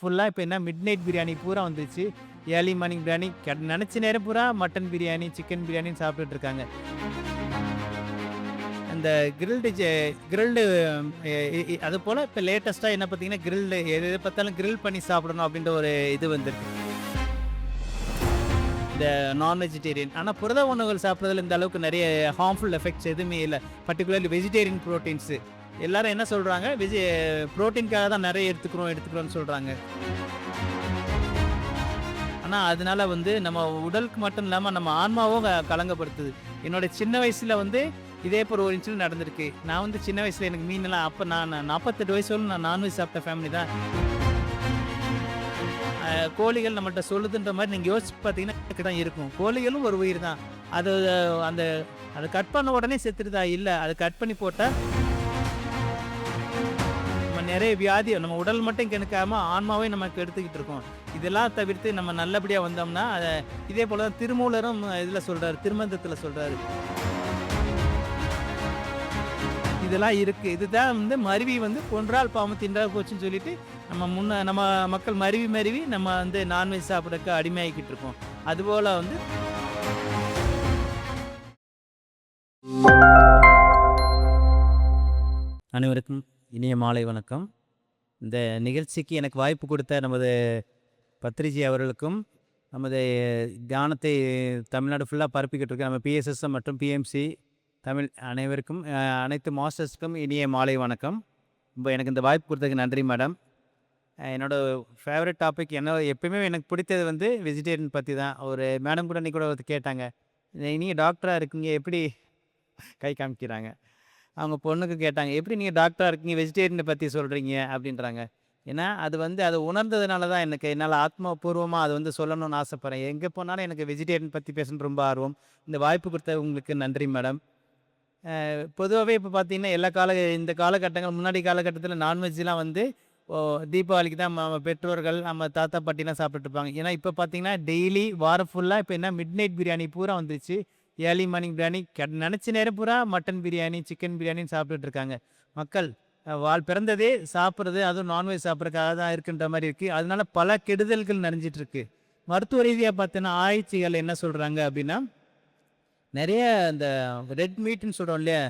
ஃபுல்லாக இப்போ என்ன மிட் நைட் பிரியாணி பூரா வந்துருச்சு. ஏர்லி மார்னிங் பிரியாணி நினச்ச நேரம் பூரா மட்டன் பிரியாணி, சிக்கன் பிரியாணின்னு சாப்பிட்டுட்டு இருக்காங்க. அந்த கிரில்டு அதுபோல் இப்போ லேட்டஸ்ட்டாக என்ன பார்த்தீங்கன்னா, எது எது பார்த்தாலும் கிரில் பண்ணி சாப்பிடணும் அப்படின்ற ஒரு இது வந்திருக்கு. இந்த நான் வெஜிடேரியன். ஆனால் புரத உணவுகள் சாப்பிட்றதுல இந்த அளவுக்கு நிறைய ஹார்ம்ஃபுல் எஃபெக்ட்ஸ் எதுவுமே இல்லை. Particularly vegetarian proteins. எல்லாரும் என்ன சொல்கிறாங்க, ப்ரோட்டீனுக்காக தான் நிறைய எடுத்துக்கிறோன்னு சொல்கிறாங்க. ஆனால் அதனால நம்ம உடலுக்கு மட்டும் இல்லாமல் நம்ம ஆன்மாவும் கலங்கப்படுத்துது. என்னோட சின்ன வயசில் இதே போல் ஒரு இன்சிடென்ட் நடந்திருக்கு. நான் சின்ன வயசில் எனக்கு மீனெல்லாம் அப்போ நான் 48 வயசு நான் நான்வெஜ் சாப்பிட்ட ஃபேமிலி தான். கோழிகள் நம்மள்கிட்ட சொல்லுதுன்ற மாதிரி நீங்கள் யோசிச்சு பார்த்தீங்கன்னா தான் இருக்கும். கோழிகளும் ஒரு உயிர் தான். அது அந்த அதை கட் பண்ண உடனே செத்துருதா? இல்லை, அதை கட் பண்ணி போட்டால் நம்ம நிறைய வியாதி நம்ம உடல் மட்டும் கெடுக்காமல் ஆன்மாவே நமக்கு எடுத்துக்கிட்டு இருக்கோம். இதெல்லாம் தவிர்த்து நம்ம நல்லபடியாக வந்தோம்னா இதே போல் தான் திருமூலரும் இதில் சொல்கிறார், திருமந்தத்தில் சொல்கிறாரு. இதெல்லாம் இருக்குது. இதுதான் மருவி கொன்றால் பாவம் தின்றால் போச்சுன்னு சொல்லிட்டு நம்ம மக்கள் மருவி நம்ம நான்வெஜ் சாப்பிட்றதுக்கு அடிமையாகிக்கிட்டு இருக்கோம். அதுபோல் அனைவருக்கும் இனிய மாலை வணக்கம். இந்த நிகழ்ச்சிக்கு எனக்கு வாய்ப்பு கொடுத்த நமது பத்ரிஜி அவர்களுக்கும், நமது தியானத்தை தமிழ்நாடு ஃபுல்லாக பரப்பிக்கிட்டு இருக்க நம்ம பிஎஸ்எஸ்எம் மற்றும் பிஎம்சி தமிழ் அனைவருக்கும், அனைத்து மாஸ்டர்ஸ்க்கும் இனிய மாலை வணக்கம். எனக்கு இந்த வாய்ப்பு கொடுத்ததுக்கு நன்றி மேடம். என்னோடய ஃபேவரட் டாபிக் எப்பயுமே எனக்கு பிடித்தது வெஜிடேரியன் பற்றி தான். ஒரு மேடம் கூட இன்றைக்கி கூட கேட்டாங்க, நீங்கள் டாக்டராக இருக்கீங்க எப்படி கை காமிக்கிறாங்க. அவங்க பொண்ணுக்கு கேட்டாங்க, எப்படி நீங்கள் டாக்டராக இருக்கீங்க வெஜிடேரியனை பற்றி சொல்கிறீங்க அப்படின்றாங்க. ஏன்னா அதை உணர்ந்ததுனால தான் என்னால் ஆத்மபூர்வமாக அதை சொல்லணும்னு ஆசைப்பட்றேன். எங்கே போனாலும் எனக்கு வெஜிடேரியன் பற்றி பேசணுன்னு ரொம்ப ஆர்வம். இந்த வாய்ப்பு கொடுத்த உங்களுக்கு நன்றி மேடம். பொதுவாகவே இப்போ பார்த்தீங்கன்னா இந்த காலகட்டங்கள் முன்னாடி காலகட்டத்தில் நான்வெஜ்லாம் தீபாவளிக்கு தான் நம்ம பெற்றோர்கள் நம்ம தாத்தா பாட்டிலாம் சாப்பிட்டுருப்பாங்க. ஏன்னா இப்போ பார்த்தீங்கன்னா டெய்லி வாரம் ஃபுல்லாக இப்போ என்ன மிட் நைட் பிரியாணி பூரா வந்துருச்சு. ஏர்லி மார்னிங் பிரியாணி நினச்ச நேரம் பூரா மட்டன் பிரியாணி, சிக்கன் பிரியாணின்னு சாப்பிட்டுட்டு இருக்காங்க. மக்கள் பிறந்ததே சாப்பிட்றது, அதுவும் நான்வெஜ் சாப்பிட்றதுக்காக தான் இருக்குன்ற மாதிரி இருக்குது. அதனால பல கெடுதல்கள் நிறைஞ்சிட்ருக்கு. மருத்துவ ரீதியாக பார்த்தீங்கன்னா ஆராய்ச்சிகள் என்ன சொல்கிறாங்க அப்படின்னா, நிறைய இந்த ரெட் மீட்னு சொல்கிறோம் இல்லையா,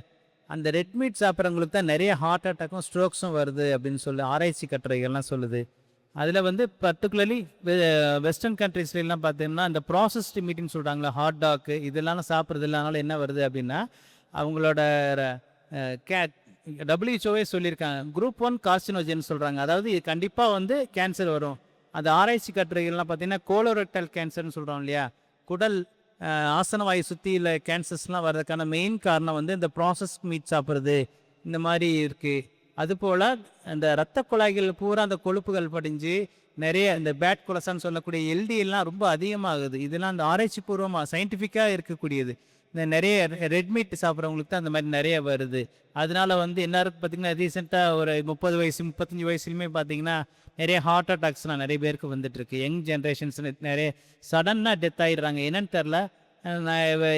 அந்த ரெட் மீட் சாப்பிட்றவங்களுக்கு தான் நிறைய ஹார்ட் அட்டாக்கும் ஸ்ட்ரோக்ஸும் வருது அப்படின்னு சொல்லி ஆராய்ச்சி கட்டுரைகள்லாம் சொல்லுது. அதில் பர்டிகுலர்லி வெஸ்டர்ன் கண்ட்ரீஸ்லாம் பார்த்தீங்கன்னா இந்த ப்ராசஸ்டு மீட்னு சொல்கிறாங்களா, ஹாட் டாக்கு இதெல்லாம் சாப்பிட்றது இல்லைனால என்ன வருது அப்படின்னா, அவங்களோட WHOவே சொல்லியிருக்காங்க, குரூப் 1 கார்சினோஜன் சொல்கிறாங்க. அதாவது இது கண்டிப்பாக கேன்சர் வரும். அந்த ஆராய்ச்சி கட்டுரைகள்லாம் பார்த்தீங்கன்னா கோலோரெக்டல் கேன்சர்னு சொல்கிறோம் இல்லையா, குடல் ஆசனவாயு சுற்றியில் கேன்சர்ஸ்லாம் வர்றதுக்கான மெயின் காரணம் இந்த ப்ராசஸ் மீட் சாப்பிட்றது இந்த மாதிரி இருக்குது. அதுபோல் அந்த இரத்த குழாய்கள் பூரா அந்த கொழுப்புகள் படிஞ்சு நிறைய இந்த பேட் கொலஸ்ட்ரால்னு சொல்லக்கூடிய எல்டிஎல்லாம் ரொம்ப அதிகமாகுது. இதெல்லாம் அந்த ஆராய்ச்சி பூர்வமாக சயின்டிஃபிக்காக இருக்கக்கூடியது. இந்த நிறைய ரெட் மீட் சாப்பிட்றவங்களுக்கு தான் அந்த மாதிரி நிறைய வருது. அதனால எல்லாருக்கும் பார்த்திங்கன்னா ரீசெண்டாக ஒரு 30 வயசு 35 வயசுலையுமே பார்த்திங்கன்னா நிறைய ஹார்ட் அட்டாக்ஸ்லாம் நிறைய பேருக்கு வந்துட்டுருக்கு. யங் ஜென்ரேஷன்ஸ் நிறைய சடனாக டெத் ஆகிடுறாங்க. என்னன்னு தெரில,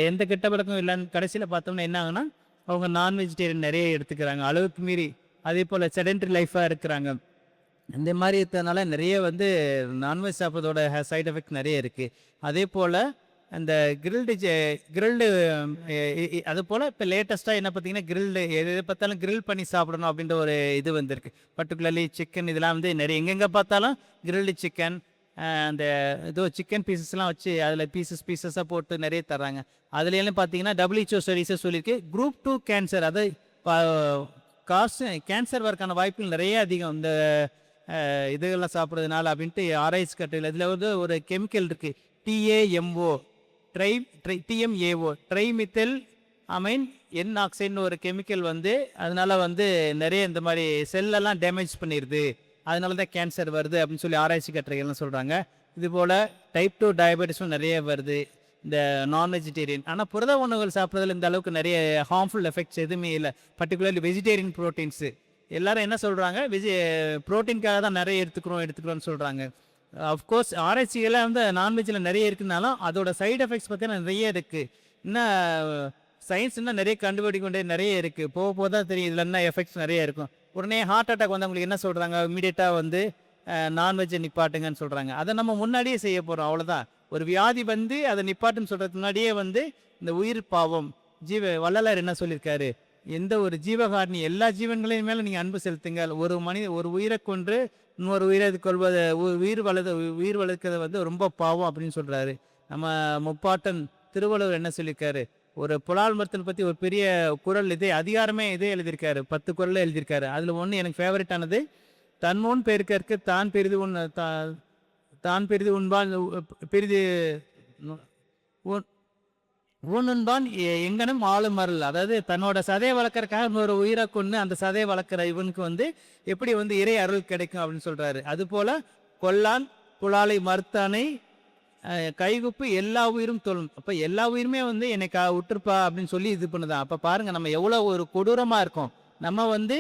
எந்த கெட்ட பழக்கம் இல்லைன்னு கடைசியில் பார்த்தோம்னா என்ன ஆகுனா, அவங்க நான் வெஜிடேரியன் நிறைய எடுத்துக்கிறாங்க அளவுக்கு மீறி. அதே போல் செடென்ட்ரி லைஃபாக இருக்கிறாங்க. இந்த மாதிரி இருக்கிறதுனால நிறைய நான்வெஜ் சாப்பிட்றதோட சைட் எஃபெக்ட் நிறைய இருக்குது. அதே போல் அந்த கிரில்டு அது போல் இப்போ லேட்டஸ்ட்டாக என்ன பார்த்தீங்கன்னா, எது பார்த்தாலும் கிரில் பண்ணி சாப்பிடணும் அப்படின்ற ஒரு இது வந்திருக்கு. பர்டிகுலர்லி சிக்கன் இதெல்லாம் நிறைய எங்கெங்கே பார்த்தாலும் கிரில்டு சிக்கன், அந்த சிக்கன் பீசஸ்லாம் வச்சு அதில் பீசஸாக போட்டு நிறைய தர்றாங்க. அதுலேயும் பார்த்தீங்கன்னா WHO ஸ்டடீஸை சொல்லியிருக்கு, குரூப் 2 கேன்சர், அது கேன்சர் வரக்கான வாய்ப்புகள் நிறைய அதிகம் இந்த இதுகள்லாம் சாப்பிட்றதுனால அப்படின்ட்டு ஆராய்ச்சி கட்டுரையில். இதில் ஒரு கெமிக்கல் இருக்குது, TAMO TMAO ட்ரைமித்தல் அமைன் என் ஆக்சைடுன்னு ஒரு கெமிக்கல் அதனால நிறைய இந்த மாதிரி செல்லெல்லாம் டேமேஜ் பண்ணிடுது, அதனால தான் கேன்சர் வருது அப்படின்னு சொல்லி ஆராய்ச்சி கட்டுரைகள்லாம் சொல்கிறாங்க. இதுபோல் டைப் 2 டயபெட்டிஸும் நிறைய வருது இந்த நான் வெஜிடேரியன். ஆனால் புரத உணவுகள் சாப்பிட்றதுல இந்த அளவுக்கு நிறைய ஹார்ம்ஃபுல் எஃபெக்ட்ஸ் எதுவுமே இல்லை. Particularly vegetarian proteins. எல்லாரும் என்ன சொல்கிறாங்க, ப்ரோட்டீனுக்காக தான் நிறைய எடுத்துக்கிறோன்னு சொல்கிறாங்க. அஃப்கோர்ஸ் ஆராய்ச்சிகள்லாம் நான்வெஜ்ஜில் நிறைய இருக்குனாலும் அதோட சைடு எஃபெக்ட்ஸ் பார்த்தீங்கன்னா நிறைய இருக்குது. இன்னும் சயின்ஸ் இன்னும் நிறைய கண்டுபிடிக்கொண்டே நிறைய இருக்குது. போக தான் தெரியும் இதில் என்ன எஃபெக்ட்ஸ் நிறைய இருக்கும். உடனே ஹார்ட் அட்டாக் அவங்களுக்கு என்ன சொல்கிறாங்க, இமீடியட்டாக நான்வெஜ்ஜை நிப்பாட்டுங்கன்னு சொல்கிறாங்க. அதை நம்ம முன்னாடியே செய்ய போகிறோம், அவ்வளோதான். ஒரு வியாதி வந்து அதை நிப்பாட்டுன்னு சொல்கிறதுக்கு முன்னாடியே வந்து இந்த உயிர் பாவம் வள்ளலார் என்ன சொல்லியிருக்காரு, எந்த ஒரு ஜீவகாரணி எல்லா ஜீவன்களையும் மேலே நீங்கள் அன்பு செலுத்துங்கள். ஒரு உயிரை கொன்று இன்னொரு உயிரை கொள்வதை உயிர் வளர்க்கறது வந்து ரொம்ப பாவம் அப்படின்னு சொல்கிறாரு. நம்ம முப்பாட்டன் திருவள்ளுவர் என்ன சொல்லியிருக்காரு, ஒரு புலால் மரத்தை பற்றி ஒரு பெரிய குறள் அதிகாரமே எழுதியிருக்காரு, 10 குறளில் எழுதியிருக்காரு. அதில் ஒன்று எனக்கு ஃபேவரட்டானது, தன்முன் பெருக்கற்கு தான் பெரிது உண்பான் பெரிது ஊனுண்பான் எங்கனும் ஆளும் அருள். அதாவது தன்னோட சதையை வளர்க்கறதுக்காக இன்னொரு உயிரை கொண்டு அந்த சதையை வளர்க்குற இவனுக்கு வந்து எப்படி வந்து இறை அருள் கிடைக்கும் அப்படின்னு சொல்கிறாரு. அதுபோல் கொல்லான் புலாலை மறுத்தானை கைகுப்பு எல்லா உயிரும் தொழும். அப்போ எல்லா உயிருமே வந்து என்னை விட்டுருப்பா அப்படின்னு சொல்லி இது பண்ணுதான். அப்போ பாருங்கள் நம்ம எவ்வளோ ஒரு கொடூரமாக இருக்கோம். நம்ம வந்து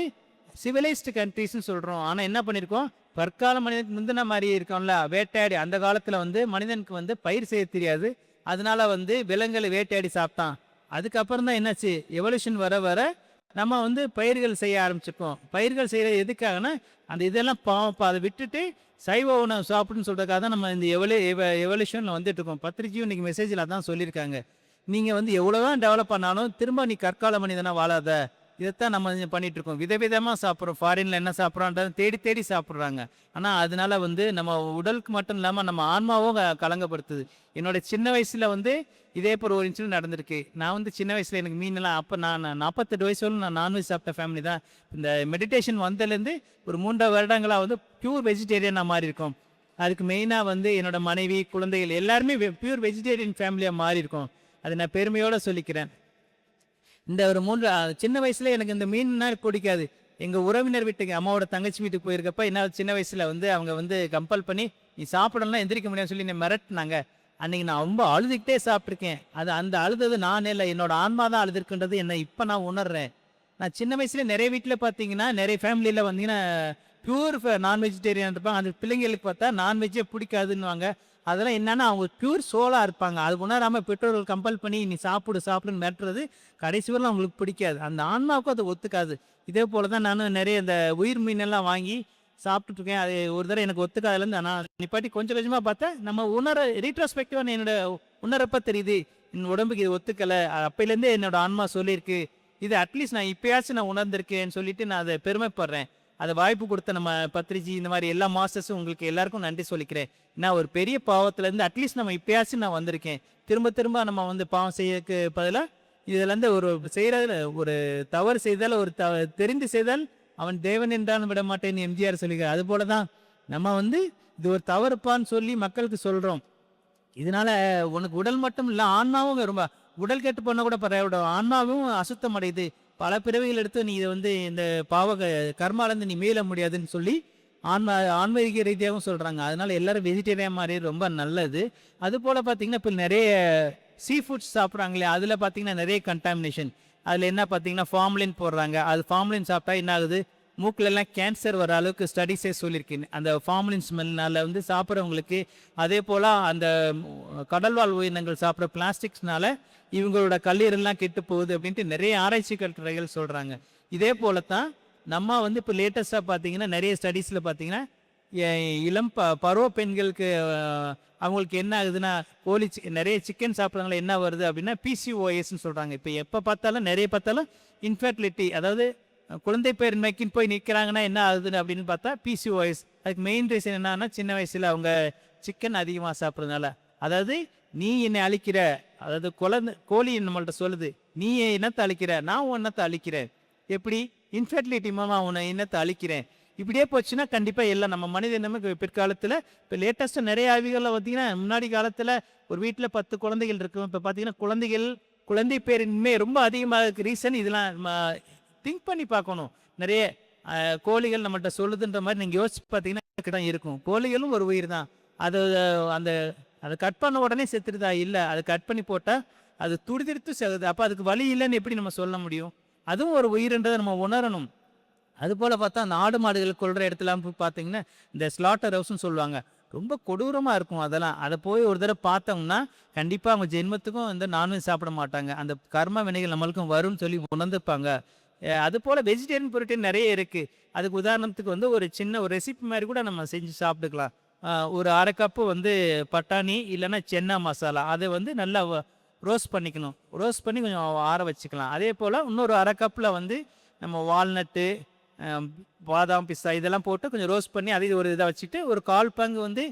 சிவிலைஸ்டு கண்ட்ரிஸ்ன்னு சொல்கிறோம், ஆனால் என்ன பண்ணியிருக்கோம், பற்கால மனிதனுக்கு முந்தின மாதிரி இருக்கோம்ல, வேட்டையாடி. அந்த காலத்தில் வந்து மனிதனுக்கு வந்து பயிர் செய்ய தெரியாது, அதனால வந்து விலங்குகளை வேட்டையாடி சாப்பிட்டான். அதுக்கப்புறம் தான் என்னாச்சு, எவல்யூஷன் வர வர நம்ம வந்து பயிர்கள் செய்ய ஆரம்பிச்சிருக்கோம். பயிர்கள் செய்கிறது எதுக்காகனா அந்த இதெல்லாம் பாவப்பா, அதை விட்டுட்டு சைவ உணவு சாப்பிடுன்னு சொல்கிறதுக்காக தான் நம்ம இந்த எவல்யூஷனில் வந்துட்டு இருக்கோம். பத்திரிக்கையும் இன்றைக்கி மெசேஜில் அதான் சொல்லியிருக்காங்க, நீங்கள் வந்து எவ்வளோதான் டெவலப் பண்ணாலும் திரும்ப நீ கற்கால மனிதனாக வாழாத. இதைத்தான் நம்ம பண்ணிகிட்டு இருக்கோம். விதவிதமாக சாப்பிட்றோம், ஃபாரினில் என்ன சாப்பிட்றோன்றது தேடி தேடி சாப்பிட்றாங்க. ஆனால் அதனால வந்து நம்ம உடலுக்கு மட்டும் இல்லாமல் நம்ம ஆன்மாவும் கலங்கப்படுத்துது. என்னோட சின்ன வயசில் வந்து இதே போல் ஒரு இன்சிடென்ட் நடந்திருக்கு. நான் வந்து சின்ன வயசில் எனக்கு மீனெல்லாம், அப்போ நான் 48 வயசு வரலும் நான் நான்வெஜ் சாப்பிட்ட ஃபேமிலி தான். இந்த மெடிடேஷன் வந்ததுலேருந்து ஒரு 3 வருடங்களாக வந்து பியூர் வெஜிடேரியனாக மாறி இருக்கோம். அதுக்கு மெயினாக வந்து என்னோட மனைவி குழந்தைகள் எல்லாருமே பியூர் வெஜிடேரியன் ஃபேமிலியாக மாறி இருக்கோம். அதை நான் பெருமையோடு சொல்லிக்கிறேன். இந்த ஒரு சின்ன வயசுல எனக்கு இந்த மீன்னா பிடிக்காது. எங்கள் உறவினர் வீட்டுக்கு அம்மாவோட தங்கச்சி வீட்டுக்கு போயிருக்கப்ப என்ன சின்ன வயசில் வந்து அவங்க வந்து கம்பல் பண்ணி நீ சாப்பிடலாம் எந்திரிக்க முடியாதுன்னு சொல்லி என்னை மிரட்டினாங்க. அன்றைக்கி நான் ரொம்ப அழுதுகிட்டே சாப்பிட்ருக்கேன். அந்த அழுதது நானே இல்லை, என்னோட ஆன்மா தான் அழுதுருக்குன்றது என்னை இப்போ நான் உணர்றேன். நான் சின்ன வயசுல நிறைய வீட்டில் பார்த்தீங்கன்னா, நிறைய ஃபேமிலியில் வந்தீங்கன்னா பியூர் நான் வெஜிடேரியன் இருப்பாங்க. அந்த பிள்ளைங்களுக்கு பார்த்தா நான்வெஜ்ஜே பிடிக்காதுன்னுவாங்க. அதெல்லாம் என்னன்னா அவங்க பியூர் சோலாக இருப்பாங்க. அது உணராமல் பெற்றோர்கள் கம்பல் பண்ணி நீ சாப்பிடுன்னு மிரட்டுறது கடைசி வரலாம் அவங்களுக்கு பிடிக்காது. அந்த ஆன்மாவுக்கும் அது ஒத்துக்காது. இதே போல் தான் நானும் நிறைய இந்த உயிர் மீனெல்லாம் வாங்கி சாப்பிட்டுருக்கேன். அது ஒரு தடவை எனக்கு ஒத்துக்காதுலேருந்து நான் நிப்பாட்டி கொஞ்சம் கொஞ்சமாக பார்த்தேன். நம்ம ரீட்ரோஸ்பெக்டிவாக என்னோட உணரப்போ தெரியுது, என் உடம்புக்கு இது ஒத்துக்கலை. அப்போலேருந்தே என்னோட ஆன்மா சொல்லியிருக்கு, இது அட்லீஸ்ட் நான் இப்போயாச்சும் நான் உணர்ந்திருக்கேன்னு சொல்லிட்டு நான் அதை பெருமைப்படுறேன். அதை வாய்ப்பு கொடுத்த நம்ம பத்ரிஜி இந்த மாதிரி எல்லா மாஸ்டர்ஸும் உங்களுக்கு எல்லாருக்கும் நன்றி சொல்லிக்கிறேன். நான் ஒரு பெரிய பாவத்துலேருந்து அட்லீஸ்ட் நம்ம இப்போயாச்சும் நான் வந்திருக்கேன். திரும்ப திரும்ப நம்ம வந்து பாவம் செய்யறதுக்கு பதிலாக இதுலேருந்து ஒரு செய்கிறதுல ஒரு தவறு செய்தால் தெரிந்து செய்தால் அவன் தேவன் என்றாலும் விட மாட்டேன்னு எம்ஜிஆர் சொல்லிக்கிறார். அதுபோல தான் நம்ம வந்து இது ஒரு தவறுப்பான்னு சொல்லி மக்களுக்கு சொல்கிறோம். இதனால உனக்கு உடல் மட்டும் இல்லை, ஆன்மாவும் ரொம்ப உடல் கெட்டு போனால் கூட பரவாயில்ல, ஆன்மாவும் அசுத்தம் அடையுது. பல பிறவிகள் எடுத்து நீ இதை வந்து இந்த கர்மாலேருந்து நீ மீள முடியாதுன்னு சொல்லி ஆன்மீக ரீதியாகவும் சொல்கிறாங்க. அதனால எல்லாரும் வெஜிடேரியன் மாதிரி ரொம்ப நல்லது. அதுபோல் பார்த்தீங்கன்னா இப்போ நிறைய சீ ஃபுட்ஸ் சாப்பிட்றாங்களே, அதில் பார்த்தீங்கன்னா நிறைய கண்டாமினேஷன். அதில் என்ன பார்த்தீங்கன்னா ஃபார்மலின் போடுறாங்க. அது ஃபார்மலின் சாப்பிட்டா என்ன ஆகுது, மூக்கிலெல்லாம் கேன்சர் வர அளவுக்கு ஸ்டடிஸே சொல்லியிருக்கேன். அந்த ஃபார்மலின் ஸ்மெல்னால் வந்து சாப்பிட்றவங்களுக்கு, அதே போல் அந்த கடல்வாழ் உயிரினங்கள் சாப்பிட்ற பிளாஸ்டிக்ஸ்னால இவங்களோட கல்லீரெல்லாம் கெட்டு போகுது அப்படின்ட்டு நிறைய ஆராய்ச்சி கட்டுரைகள் சொல்கிறாங்க. இதே போல தான் நம்ம வந்து இப்போ லேட்டஸ்ட்டாக பார்த்தீங்கன்னா நிறைய ஸ்டடீஸில் பார்த்தீங்கன்னா இளம் பருவ பெண்களுக்கு அவங்களுக்கு என்ன ஆகுதுன்னா நிறைய சிக்கன் சாப்பிட்றதுனால என்ன வருது அப்படின்னா பிசிஓஎஸ்ன்னு சொல்கிறாங்க. இப்போ எப்போ பார்த்தாலும் நிறைய பார்த்தாலும் இன்ஃபர்டிலிட்டி, அதாவது குழந்தை பேரின்மைக்குன்னு போய் நிற்கிறாங்கன்னா என்ன ஆகுதுன்னு அப்படின்னு பார்த்தா பிசிஓஎஸ். அதுக்கு மெயின் ரீசன் என்னன்னா சின்ன வயசில் அவங்க சிக்கன் அதிகமாக சாப்பிட்றதுனால. அதாவது நீ என்னை அழிக்கிற, அதாவது கோழி நம்மள்ட்ட சொல்லுது, நீ என் இனத்தை அழிக்கிற, நான் உன் இனத்தை அழிக்கிறேன், எப்படி இன்ஃபர்டிலிட்டி மூலமாக உன்னை இனத்தை அழிக்கிறேன். இப்படியே போச்சுன்னா கண்டிப்பாக எல்லாம் நம்ம மனித இனமே பிற்காலத்தில் இப்போ லேட்டஸ்ட்டாக நிறைய ஆய்வுகளில் பார்த்தீங்கன்னா முன்னாடி காலத்தில் ஒரு வீட்டில் 10 குழந்தைகள் இருக்கும். இப்போ பார்த்தீங்கன்னா குழந்தை பேரின்மை ரொம்ப அதிகமாக இருக்குது. ரீசன் இதெல்லாம் திங்க் பண்ணி பார்க்கணும். நிறைய கோழிகள் நம்மள்கிட்ட சொல்லுதுன்ற மாதிரி நீங்கள் யோசிச்சு பார்த்தீங்கன்னா தான் இருக்கும். கோழிகளும் ஒரு உயிர் தான். அதை கட் பண்ண உடனே செத்துருதா? இல்லை, அதை கட் பண்ணி போட்டால் அது துடிதிருத்து செகுது. அப்போ அதுக்கு வலி இல்லைன்னு எப்படி நம்ம சொல்ல முடியும்? அதுவும் ஒரு உயிர்ன்றதை நம்ம உணரணும். அதுபோல் பார்த்தா அந்த ஆடு மாடுகள் கொள்கிற இடத்துலாம் போய் பார்த்தீங்கன்னா இந்த ஸ்லாட்டர் ஹவுஸ்ன்னு சொல்லுவாங்க, ரொம்ப கொடூரமாக இருக்கும். அதை போய் ஒரு தடவை பார்த்தோம்னா கண்டிப்பாக அவங்க ஜென்மத்துக்கும் வந்து நான்வெஜ் சாப்பிட மாட்டாங்க. அந்த கர்ம வினைகள் நம்மளுக்கும் வரும்னு சொல்லி உணர்ந்துப்பாங்க. அதுபோல் வெஜிடேரியன் புரோட்டீன் நிறைய இருக்குது. அதுக்கு உதாரணத்துக்கு வந்து ஒரு சின்ன ஒரு ரெசிபி மாதிரி கூட நம்ம செஞ்சு சாப்பிட்டுக்கலாம். ஒரு 1/2 கப்பு வந்து பட்டாணி இல்லைன்னா சென்னா மசாலா அதை வந்து நல்லா ரோஸ்ட் பண்ணிக்கணும். ரோஸ்ட் பண்ணி கொஞ்சம் ஆற வச்சுக்கலாம். அதே போல் இன்னொரு 1/2 கப்பில் வந்து நம்ம வால்நட்டு, பாதாம், பிஸ்தா இதெல்லாம் போட்டு கொஞ்சம் ரோஸ்ட் பண்ணி அதை ஒரு இதாக வச்சுட்டு ஒரு 1/4 பங்கு வந்து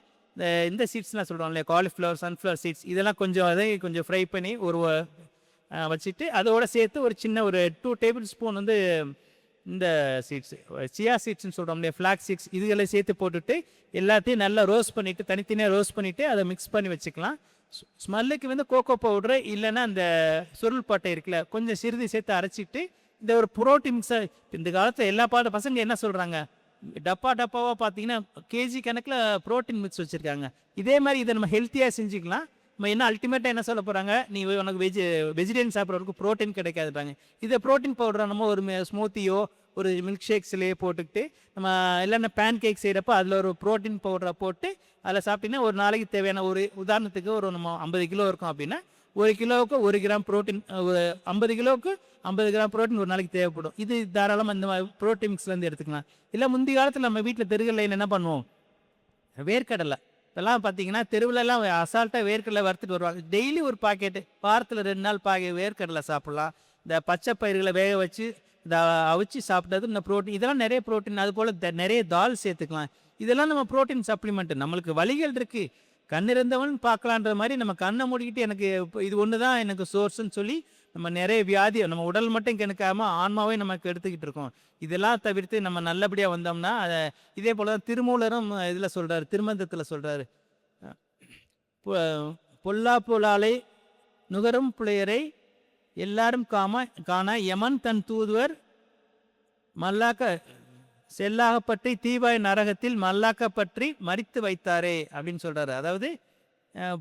இந்த சீட்ஸ்லாம் சொல்கிறோம் இல்லையா, காலிஃப்ளவர், சன்ஃப்ளவர் சீட்ஸ் இதெல்லாம் கொஞ்சம் அதை கொஞ்சம் ஃப்ரை பண்ணி ஒரு வச்சுட்டு அதோடு சேர்த்து ஒரு சின்ன ஒரு 2 டேபிள் ஸ்பூன் வந்து இந்த சீட்ஸ் சியா சீட்ஸ்னு சொல்கிறோம் இல்லையா, ஃப்ளாக்ஸ் சீட்ஸ் இதுகளை சேர்த்து போட்டுட்டு எல்லாத்தையும் நல்லா ரோஸ்ட் பண்ணிவிட்டு தனித்தனியாக ரோஸ்ட் பண்ணிவிட்டு அதை மிக்ஸ் பண்ணி வச்சுக்கலாம். ஸ்மெல்லுக்கு வந்து கோகோ பவுட்ரு இல்லைன்னா அந்த சுருள் பட்டை இருக்குல்ல கொஞ்சம் சிறிது சேர்த்து அரைச்சிட்டு இந்த ஒரு புரோட்டீன் மிக்ஸை இந்த காலத்தில் எல்லா பசங்க என்ன சொல்கிறாங்க, டப்பாவாக பார்த்தீங்கன்னா கேஜி கணக்கில் ப்ரோட்டீன் மிக்ஸ் வச்சுருக்காங்க. இதே மாதிரி இதை நம்ம ஹெல்த்தியாக செஞ்சுக்கலாம். நம்ம என்ன அல்டிமேட்டாக என்ன சொல்ல போகிறாங்க, நீ உனக்கு வெஜிடேரியன் சாப்பிட்றவருக்கு ப்ரோட்டீன் கிடைக்காதுட்டாங்க. இதை ப்ரோட்டீன் பவுடரை நம்ம ஒரு ஸ்மூத்தியோ ஒரு மில்க் ஷேக்ஸ்லேயே போட்டுக்கிட்டு நம்ம இல்லைன்னா பேன் கேக் செய்கிறப்போ அதில் ஒரு ப்ரோட்டீன் பவுடரை போட்டு அதில் சாப்பிட்டிங்கன்னா ஒரு நாளைக்கு தேவையான ஒரு உதாரணத்துக்கு ஒரு நம்ம 50 கிலோ இருக்கும் அப்படின்னா 1 கிலோவுக்கு 1 கிராம் ப்ரோட்டீன், ஒரு 50 கிலோவுக்கு 50 கிராம் ப்ரோட்டீன் ஒரு நாளைக்கு தேவைப்படும். இது தாராளமாக இந்த மாதிரி ப்ரோட்டீன் மிக்ஸ்லேருந்து எடுத்துக்கலாம். இல்லை முந்தைய காலத்தில் நம்ம வீட்டில் தெருகளில் என்ன பண்ணுவோம், வேர்க்கடலை இப்போல்லாம் பார்த்தீங்கன்னா தெருவிலலாம் அசால்ட்டாக வேர்க்கடலை வறுத்துட்டு வருவாங்க. டெய்லி ஒரு பாக்கெட்டு, வாரத்தில் 2 நாள் வேர்க்கடலை சாப்பிட்லாம். இந்த பச்சை பயிர்களை வேக வச்சு இதை அவிச்சு சாப்பிட்டது இந்த ப்ரோட்டீன், இதெல்லாம் நிறைய ப்ரோட்டீன். அதுபோல் நிறைய தால் சேர்த்துக்கலாம். இதெல்லாம் நம்ம ப்ரோட்டீன் சப்ளிமெண்ட்டு. நம்மளுக்கு வழிகள் இருக்குது, கண் இருந்தவன் பார்க்கலான்ற மாதிரி நம்ம கண்ணை மூடிக்கிட்டு எனக்கு இது ஒன்று தான் எனக்கு சோர்ஸ்ன்னு சொல்லி நம்ம நிறைய வியாதி நம்ம உடல் மட்டும் கெடுக்காமல் ஆன்மாவே நமக்கு எடுத்துக்கிட்டு இருக்கோம். இதெல்லாம் தவிர்த்து நம்ம நல்லபடியாக வந்தோம்னா அதை இதே போல் தான் திருமூலரும் இதில் சொல்கிறாரு, திருமந்தத்தில் சொல்கிறாரு, பொல்லா புலாலை நுகரும் புலையரை எல்லாரும் காண யமன் தன் தூதுவர் மல்லாக்க செல்லாகப்பற்றி தீவாய் நரகத்தில் மல்லாக்கப்பற்றி மறித்து வைத்தாரே அப்படின்னு சொல்கிறாரு. அதாவது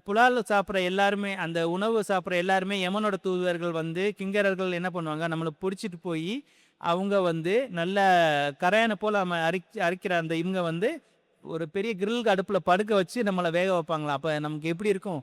புலால் சாப்பிட்ற எல்லாருமே, அந்த உணவு சாப்பிட்ற எல்லாருமே யமனோட தூதுவர்கள் வந்து கிங்கரர்கள் என்ன பண்ணுவாங்க, நம்மளை பிடிச்சிட்டு போய் அவங்க வந்து நல்ல கரையானை போல் நம்ம அரிக்கிற அந்த இவங்க வந்து ஒரு பெரிய கிரில் அடுப்பில் படுக்க வச்சு நம்மளை வேக வைப்பாங்களாம். அப்போ நமக்கு எப்படி இருக்கும்,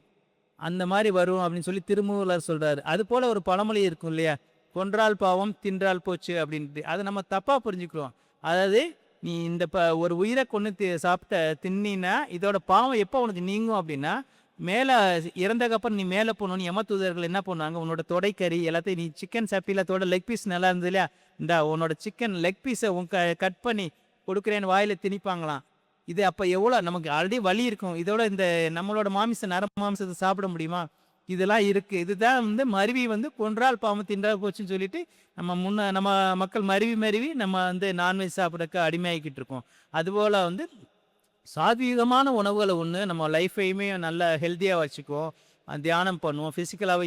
அந்த மாதிரி வரும் அப்படின்னு சொல்லி திருமூலர் சொல்கிறாரு. அது போல் ஒரு பழமொழி இருக்கும் இல்லையா, கொன்றால் பாவம் தின்றால் போச்சு அப்படின்ட்டு. அதை நம்ம தப்பாக புரிஞ்சுக்கிறோம். அதாவது நீ இந்த ஒரு உயிரை கொண்டு சாப்பிட்ட தின்னா இதோட பாவம் எப்போ உனக்கு நீங்கும் அப்படின்னா, மேலே இறந்தக்கப்புறம் நீ மேலே போகணுன்னு யம தூதர்கள் என்ன பண்ணுவாங்க, உன்னோட தொடைக்கறி எல்லாத்தையும் நீ சிக்கன் சாப்பிட்டீங்களா, தோட லெக் பீஸ் நல்லா இருந்தது இல்லையா, இந்தா உன்னோட சிக்கன் லெக் பீஸை கட் பண்ணி கொடுக்குறேன்னு வாயில் திணிப்பாங்களாம். இது அப்போ எவ்வளோ நமக்கு ஆல்ரெடி வலி இருக்கும், இதோட இந்த நம்மளோட மாமிசத்தை சாப்பிட முடியுமா, இதெல்லாம் இருக்குது. இதுதான் வந்து மருவி வந்து கொன்றால் பாவம் தின்றால் போச்சுன்னு சொல்லிட்டு நம்ம மக்கள் மருவி நம்ம வந்து நான்வெஜ் சாப்பிட்றதுக்கு அடிமையாகிக்கிட்டு இருக்கோம். அதுபோல் வந்து சாத்வீகமான உணவுகளை ஒன்று நம்ம லைஃப்பையுமே நல்லா ஹெல்த்தியாக வச்சுக்குவோம். தியானம் பண்ணுவோம், ஃபிசிக்கலாகவே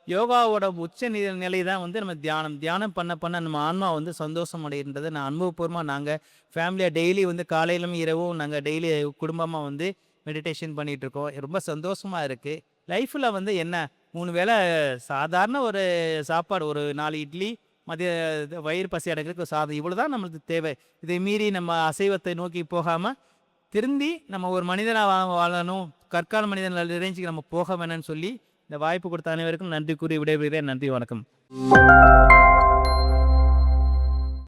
யோகாவோட உச்ச நிலை தான் வந்து நம்ம தியானம் பண்ண நம்ம ஆன்மா வந்து சந்தோஷம் அடைகின்றதை நான் அனுபவபூர்வமாக நாங்கள் ஃபேமிலியாக டெய்லி வந்து காலையிலும் இரவும் நாங்கள் டெய்லி குடும்பமாக வந்து மெடிடேஷன் பண்ணிகிட்ருக்கோம். ரொம்ப சந்தோஷமாக இருக்குது. லைஃப்பில் வந்து என்ன 3 வேளை சாதாரண ஒரு சாப்பாடு, ஒரு 4 இட்லி, மதிய வயிறு பசி அடைக்கிறதுக்கு சாதம், இவ்வளோ தான் நம்மளுக்கு தேவை. இதை மீறி நம்ம அசைவத்தை நோக்கி போகாமல் திருந்தி நம்ம ஒரு மனிதனாக வாழணும், கற்கால மனிதன் ரேஞ்சுக்கு நம்ம போக வேணும்னு சொல்லி இந்த வாய்ப்பு கொடுத்த அனைவருக்கும் நன்றி கூறி விடைபெறுகிறேன். நன்றி, வணக்கம்.